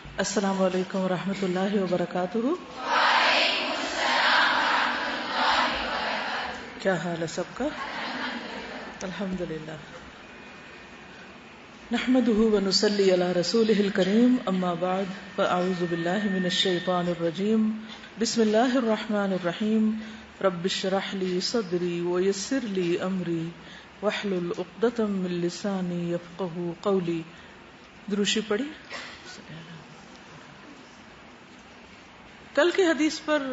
السلام علیکم ورحمۃ اللہ وبرکاتہ. کیا حال ہے سب کا؟ الحمد للہ. نحمده ونصلی علی رسولہ الکریم، اما بعد فاعوذ باللہ من الشیطان الرجیم. بسم اللہ الرحمن الرحیم. رب اشرح لی صدری ویسر لی امری واحلل عقدۃ من لسانی یفقهوا قولی. دروشی پڑھی. کل کی حدیث پر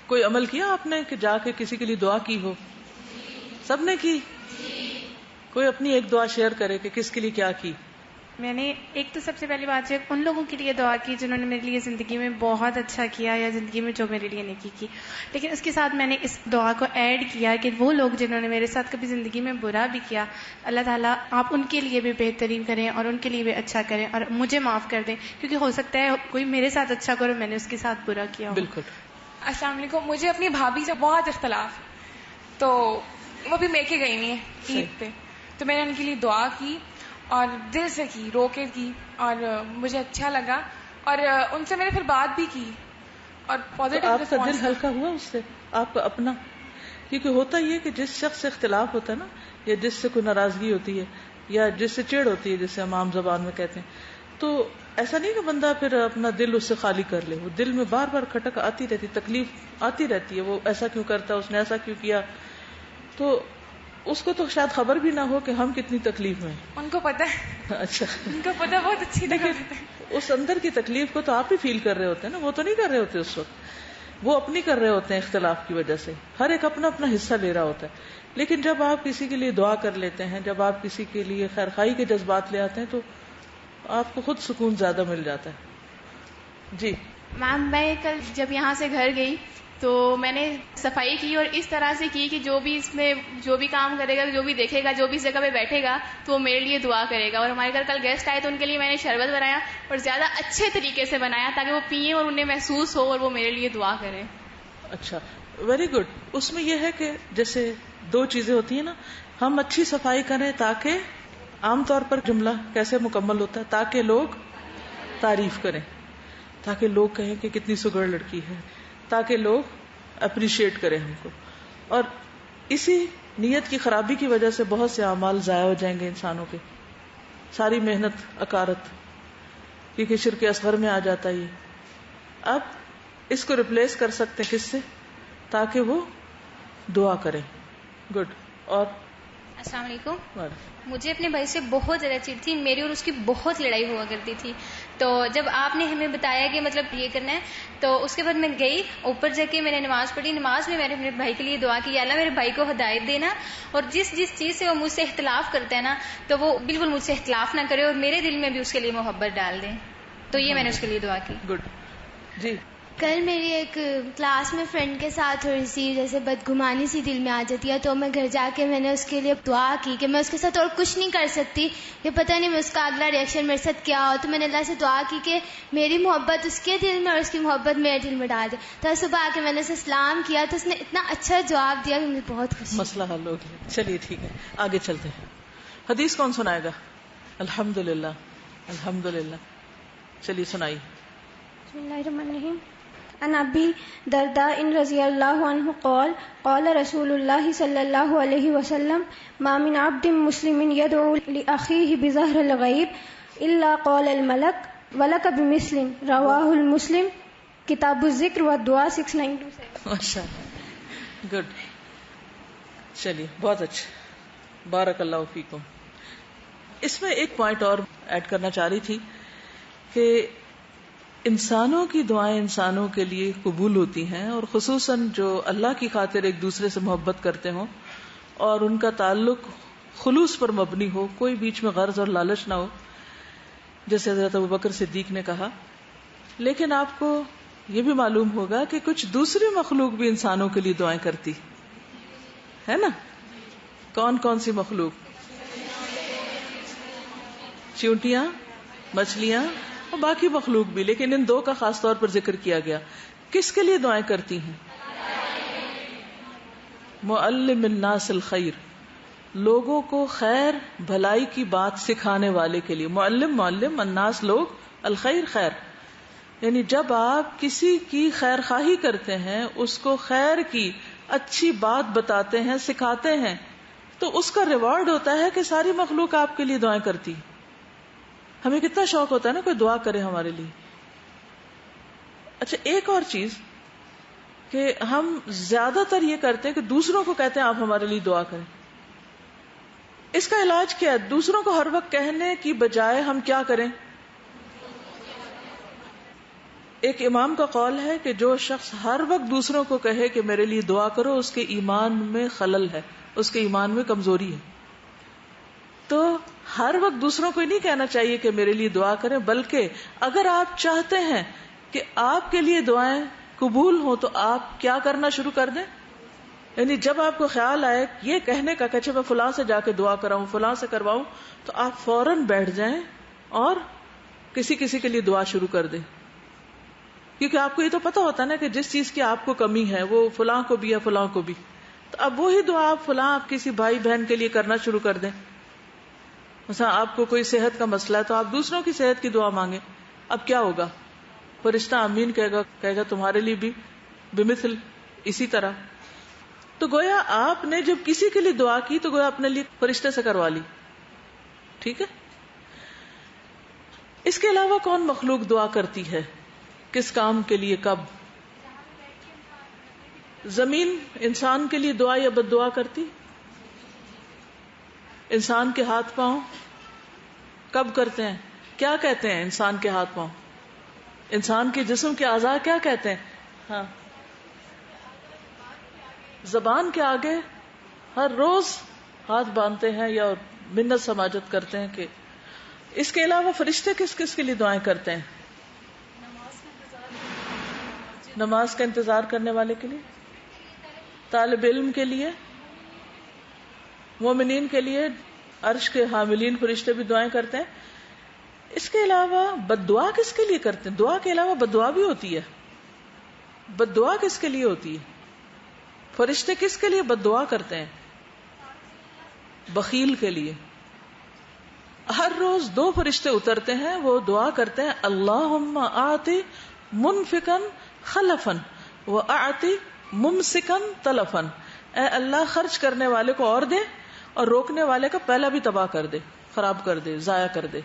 کوئی عمل کیا آپ نے کہ جا کے کسی کے لیے دعا کی ہو؟ سب نے کی؟ کوئی اپنی ایک دعا شیئر کرے کہ کس کے لیے کیا کی؟ میں نے ایک تو سب سے پہلی بات ہے ان لوگوں کے لیے دعا کی جنہوں نے میرے لیے زندگی میں بہت اچھا کیا یا زندگی میں جو میرے لیے نیکی کی. لیکن اس کے ساتھ میں نے اس دعا کو ایڈ کیا کہ وہ لوگ جنہوں نے میرے ساتھ کبھی زندگی میں برا بھی کیا، اللہ تعالیٰ آپ ان کے لیے بھی بہترین کریں اور ان کے لیے بھی اچھا کریں اور مجھے معاف کر دیں، کیونکہ ہو سکتا ہے کوئی میرے ساتھ اچھا کرو میں نے اس کے ساتھ برا کیا ہو. بالکل. السلام علیکم. مجھے اپنی بھابھی سے بہت اختلاف، تو وہ بھی میکے گئی نہیں ہے عید پہ، تو میں نے ان کے لیے دعا کی اور دل سے کی، رو کے کی، اور مجھے اچھا لگا اور ان سے میں نے پھر بات بھی کی اور پازیٹیو آپ کا دل رسپانس. ہلکا ہوا اس سے، آپ کا اپنا؟ کیونکہ ہوتا یہ کہ جس شخص سے اختلاف ہوتا ہے نا، یا جس سے کوئی ناراضگی ہوتی ہے یا جس سے چڑ ہوتی ہے، جسے ہم عام زبان میں کہتے ہیں، تو ایسا نہیں کہ بندہ پھر اپنا دل اس سے خالی کر لے. وہ دل میں بار بار کھٹک آتی رہتی، تکلیف آتی رہتی ہے، وہ ایسا کیوں کرتا، اس نے ایسا کیوں کیا. تو اس کو تو شاید خبر بھی نہ ہو کہ ہم کتنی تکلیف میں ہیں. ان کو پتہ ہے. اچھا. ان کو پتہ، بہت اچھی طرح لیکن پتہ ہے. اس اندر کی تکلیف کو تو آپ ہی فیل کر رہے ہوتے ہیں نا، وہ تو نہیں کر رہے ہوتے اس وقت، وہ اپنی کر رہے ہوتے ہیں اختلاف کی وجہ سے. ہر ایک اپنا اپنا حصہ لے رہا ہوتا ہے. لیکن جب آپ کسی کے لیے دعا کر لیتے ہیں، جب آپ کسی کے لیے خیر خواہی کے جذبات لے آتے ہیں، تو آپ کو خود سکون زیادہ مل جاتا ہے. جی میم، میں کل جب یہاں سے گھر گئی تو میں نے صفائی کی اور اس طرح سے کی کہ جو بھی اس میں جو بھی کام کرے گا، جو بھی دیکھے گا، جو بھی اس جگہ پہ بیٹھے گا تو وہ میرے لیے دعا کرے گا. اور ہمارے گھر کل گیسٹ آئے تو ان کے لیے میں نے شربت بنایا اور زیادہ اچھے طریقے سے بنایا تاکہ وہ پئیں اور انہیں محسوس ہو اور وہ میرے لیے دعا کریں. اچھا، ویری گڈ. اس میں یہ ہے کہ جیسے دو چیزیں ہوتی ہیں نا، ہم اچھی صفائی کریں تاکہ عام طور پر جملہ کیسے مکمل ہوتا ہے، تاکہ لوگ تعریف کریں، تاکہ لوگ کہیں کہ کتنی سگڑ لڑکی ہے، تاکہ لوگ اپریشیٹ کریں ہم کو. اور اسی نیت کی خرابی کی وجہ سے بہت سے اعمال ضائع ہو جائیں گے انسانوں کے، ساری محنت اکارت، کیونکہ شرک اصغر میں آ جاتا ہے. اب اس کو ریپلیس کر سکتے کس سے؟ تاکہ وہ دعا کریں. گڈ. اور السلام علیکم. مجھے اپنے بھائی سے بہت زیادہ چڑ تھی، میری اور اس کی بہت لڑائی ہوا کرتی تھی. تو جب آپ نے ہمیں بتایا کہ مطلب یہ کرنا ہے، تو اس کے بعد میں گئی اوپر جا کے میں نے نماز پڑھی. نماز میں نے اپنے بھائی کے لیے دعا کی، اللہ میرے بھائی کو ہدایت دینا، اور جس چیز سے وہ مجھ سے اختلاف کرتا ہے نا تو وہ بالکل مجھ سے اختلاف نہ کرے اور میرے دل میں بھی اس کے لیے محبت ڈال دیں. تو یہ میں نے اس کے لیے دعا کی. گڈ. جی. کل میری ایک کلاس میں فرینڈ کے ساتھ تھوڑی سی جیسے بدگمانی سی دل میں آ جاتی ہے، تو میں گھر جا کے میں نے اس کے لیے دعا کی کہ میں اس کے ساتھ اور کچھ نہیں کر سکتی، کہ پتہ نہیں اس کا اگلا ریئیکشن میرے ساتھ کیا ہو. تو میں نے اللہ سے دعا کی کہ میری محبت اس کے دل میں اور اس کی محبت میرے دل میں ڈال دے. تو صبح آ کے میں نے اسے سلام کیا تو اس نے اتنا اچھا جواب دیا کہ مجھے بہت خوشی. مسئلہ حل ہو گیا. چلیے ٹھیک ہے، آگے چلتے ہیں. حدیث کون سنائے گا؟ الحمدللہ. الحمدللہ. چلیے سنائیے. بسم اللہ الرحمن الرحیم. عن ابی درداء رضی اللہ عنہ قال قال رسول اللہ صلی اللہ علیہ وسلم ما من عبد مسلم يدعو لأخيه بظهر الغیب الا قال الملک ولک بمثل. رواہ المسلم. کتاب الذکر والدعاء 6927. ماشاء اللہ. گڈ. چلیے بہت اچھا، بارک اللہ فیکم. اس میں ایک پوائنٹ اور ایڈ کرنا چاہ رہی تھی کہ انسانوں کی دعائیں انسانوں کے لیے قبول ہوتی ہیں، اور خصوصاً جو اللہ کی خاطر ایک دوسرے سے محبت کرتے ہوں اور ان کا تعلق خلوص پر مبنی ہو، کوئی بیچ میں غرض اور لالچ نہ ہو، جیسے حضرت ابوبکر صدیق نے کہا. لیکن آپ کو یہ بھی معلوم ہوگا کہ کچھ دوسری مخلوق بھی انسانوں کے لیے دعائیں کرتی ہے نا. کون کون سی مخلوق؟ چیونٹیاں، مچھلیاں اور باقی مخلوق بھی، لیکن ان دو کا خاص طور پر ذکر کیا گیا. کس کے لیے دعائیں کرتی ہیں؟ معلم الناس الخیر، لوگوں کو خیر بھلائی کی بات سکھانے والے کے لیے. معلم الناس لوگ، الخیر خیر، یعنی جب آپ کسی کی خیر خواہی کرتے ہیں، اس کو خیر کی اچھی بات بتاتے ہیں، سکھاتے ہیں، تو اس کا ریوارڈ ہوتا ہے کہ ساری مخلوق آپ کے لیے دعائیں کرتی. ہمیں کتنا شوق ہوتا ہے نا کوئی دعا کرے ہمارے لیے. اچھا ایک اور چیز کہ ہم زیادہ تر یہ کرتے ہیں کہ دوسروں کو کہتے ہیں آپ ہمارے لیے دعا کریں. اس کا علاج کیا ہے؟ دوسروں کو ہر وقت کہنے کی بجائے ہم کیا کریں؟ ایک امام کا قول ہے کہ جو شخص ہر وقت دوسروں کو کہے کہ میرے لیے دعا کرو، اس کے ایمان میں خلل ہے، اس کے ایمان میں کمزوری ہے. تو ہر وقت دوسروں کو نہیں کہنا چاہیے کہ میرے لیے دعا کریں، بلکہ اگر آپ چاہتے ہیں کہ آپ کے لیے دعائیں قبول ہوں تو آپ کیا کرنا شروع کر دیں. یعنی جب آپ کو خیال آئے یہ کہنے کا کہ اچھا میں فلاں سے جا کے دعا کراؤں، فلاں سے کرواؤں، تو آپ فوراً بیٹھ جائیں اور کسی کے لیے دعا شروع کر دیں. کیونکہ آپ کو یہ تو پتا ہوتا ہے نا کہ جس چیز کی آپ کو کمی ہے وہ فلاں کو بھی ہے، فلاں کو بھی. تو اب وہی دعا آپ فلاں آپ کسی بھائی بہن کے لیے کرنا شروع کر دیں. مثلا آپ کو کوئی صحت کا مسئلہ ہے تو آپ دوسروں کی صحت کی دعا مانگیں. اب کیا ہوگا؟ فرشتہ آمین کہے گا تمہارے لیے بھی بمثل اسی طرح. تو گویا آپ نے جب کسی کے لیے دعا کی تو گویا اپنے لیے فرشتے سے کروا لی. ٹھیک ہے. اس کے علاوہ کون مخلوق دعا کرتی ہے؟ کس کام کے لیے؟ کب؟ زمین انسان کے لیے دعا یا بد دعا کرتی؟ انسان کے ہاتھ پاؤں کب کرتے ہیں؟ کیا کہتے ہیں انسان کے ہاتھ پاؤں؟ انسان کے جسم کے اعضاء کیا کہتے ہیں؟ ہاں، زبان کے آگے ہر روز ہاتھ باندھتے ہیں یا منت سماجت کرتے ہیں. کہ اس کے علاوہ فرشتے کس کس کے لیے دعائیں کرتے ہیں؟ نماز کا انتظار کرنے والے کے لیے، طالب علم کے لیے، مومنین کے لیے، عرش کے حاملین فرشتے بھی دعائیں کرتے ہیں. اس کے علاوہ بد دعا کس کے لیے کرتے ہیں؟ دعا کے علاوہ بد دعا بھی ہوتی ہے. بد دعا کس کے لیے ہوتی ہے؟ فرشتے کس کے لیے بد دعا کرتے ہیں؟ بخیل کے لیے. ہر روز 2 فرشتے اترتے ہیں، وہ دعا کرتے ہیں اللہم آتی منفقا خلفا وآتی ممسکا تلفا. اے اللہ خرچ کرنے والے کو اور دے اور روکنے والے کا پہلا بھی تباہ کر دے، خراب کر دے، ضائع کر دے.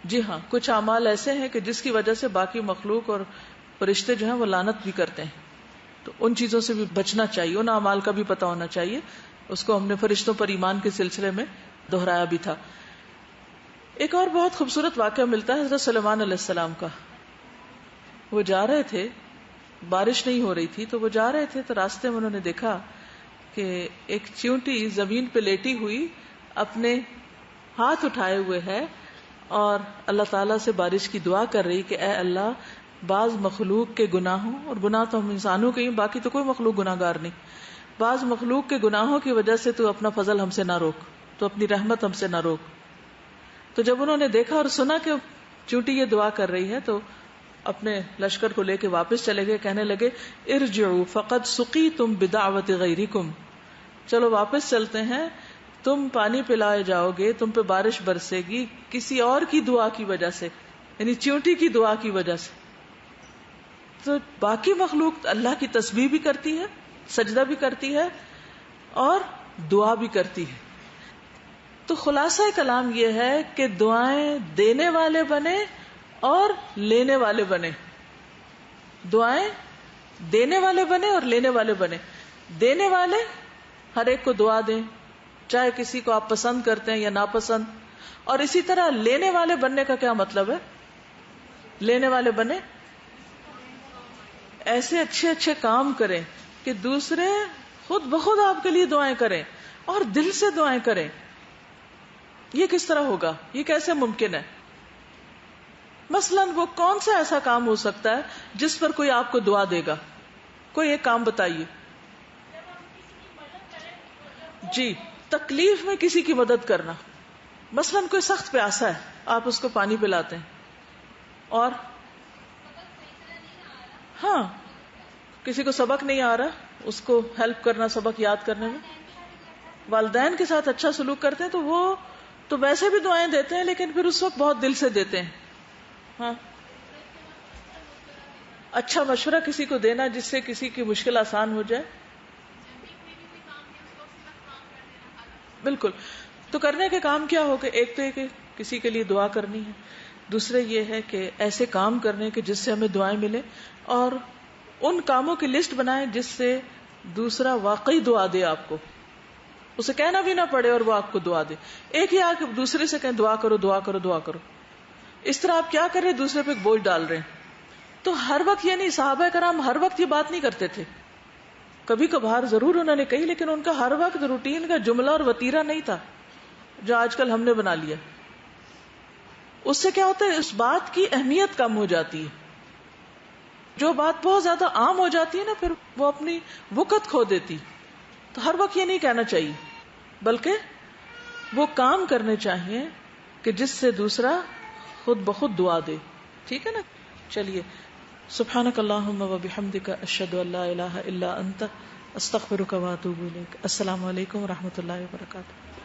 جی ہاں، کچھ اعمال ایسے ہیں کہ جس کی وجہ سے باقی مخلوق اور فرشتے جو ہیں وہ لعنت بھی کرتے ہیں. تو ان چیزوں سے بھی بچنا چاہیے، ان اعمال کا بھی پتہ ہونا چاہیے. اس کو ہم نے فرشتوں پر ایمان کے سلسلے میں دہرایا بھی تھا. ایک اور بہت خوبصورت واقعہ ملتا ہے حضرت سلیمان علیہ السلام کا. وہ جا رہے تھے، بارش نہیں ہو رہی تھی، تو وہ جا رہے تھے تو راستے میں انہوں نے دیکھا کہ ایک چیونٹی زمین پہ لیٹی ہوئی اپنے ہاتھ اٹھائے ہوئے ہے اور اللہ تعالیٰ سے بارش کی دعا کر رہی کہ اے اللہ بعض مخلوق کے گناہوں، اور گناہ تو ہم انسانوں کے ہی، باقی تو کوئی مخلوق گناہ گار نہیں، بعض مخلوق کے گناہوں کی وجہ سے تو اپنا فضل ہم سے نہ روک، تو اپنی رحمت ہم سے نہ روک. تو جب انہوں نے دیکھا اور سنا کہ چونٹی یہ دعا کر رہی ہے تو اپنے لشکر کو لے کے واپس چلے گئے. کہنے لگے ارجعوا فقد سقیتم بدعوت غیرکم، چلو واپس چلتے ہیں، تم پانی پلائے جاؤ گے، تم پہ بارش برسے گی کسی اور کی دعا کی وجہ سے، یعنی چونٹی کی دعا کی وجہ سے. تو باقی مخلوق اللہ کی تسبیح بھی کرتی ہے، سجدہ بھی کرتی ہے اور دعا بھی کرتی ہے. تو خلاصہ کلام یہ ہے کہ دعائیں دینے والے بنے اور لینے والے بنے. دعائیں دینے والے بنے اور لینے والے بنے. دینے والے ہر ایک کو دعا دیں، چاہے کسی کو آپ پسند کرتے ہیں یا ناپسند. اور اسی طرح لینے والے بننے کا کیا مطلب ہے؟ لینے والے بنے ایسے اچھے اچھے کام کریں کہ دوسرے خود بخود آپ کے لیے دعائیں کریں اور دل سے دعائیں کریں. یہ کس طرح ہوگا؟ یہ کیسے ممکن ہے؟ مثلاً وہ کون سا ایسا کام ہو سکتا ہے جس پر کوئی آپ کو دعا دے گا؟ کوئی ایک کام بتائیے. جی، تکلیف میں کسی کی مدد کرنا. مثلاً کوئی سخت پیاسا ہے، آپ اس کو پانی پلاتے ہیں. اور ہاں، کسی کو سبق نہیں آ رہا، اس کو ہیلپ کرنا سبق یاد کرنے میں. والدین کے ساتھ اچھا سلوک کرتے ہیں تو وہ تو ویسے بھی دعائیں دیتے ہیں لیکن پھر اس وقت بہت دل سے دیتے ہیں. ہاں اچھا مشورہ کسی کو دینا جس سے کسی کی مشکل آسان ہو جائے. بالکل. تو کرنے کے کام کیا ہو کہ ایک تو یہ کہ کسی کے لیے دعا کرنی ہے, دوسرے یہ ہے کہ ایسے کام کرنے کے جس سے ہمیں دعائیں ملے, اور ان کاموں کی لسٹ بنائیں جس سے دوسرا واقعی دعا دے آپ کو, اسے کہنا بھی نہ پڑے اور وہ آپ کو دعا دے. ایک ہی آپ دوسرے سے کہیں دعا کرو دعا کرو دعا کرو, اس طرح آپ کیا کر رہے ہیں, دوسرے پہ ایک بوجھ ڈال رہے ہیں. تو ہر وقت یہ نہیں, صحابہ کرام ہر وقت یہ بات نہیں کرتے تھے, کبھی کبھار ضرور انہوں نے کہی, لیکن ان کا ہر وقت روٹین کا جملہ اور وتیرہ نہیں تھا جو آج کل ہم نے بنا لیا. اس سے کیا ہوتا ہے, اس بات کی اہمیت کم ہو جاتی ہے. جو بات بہت زیادہ عام ہو جاتی ہے نا, پھر وہ اپنی وقت کھو دیتی. تو ہر وقت یہ نہیں کہنا چاہیے, بلکہ وہ کام کرنے چاہیے کہ جس سے دوسرا خود بخود دعا دے. ٹھیک ہے نا. چلیے, سبحانک اللہم و بحمدک, اشہد ان لا الہ الا انت, استغفرک و اتوب الیک. السلام علیکم و رحمۃ اللہ وبرکاتہ.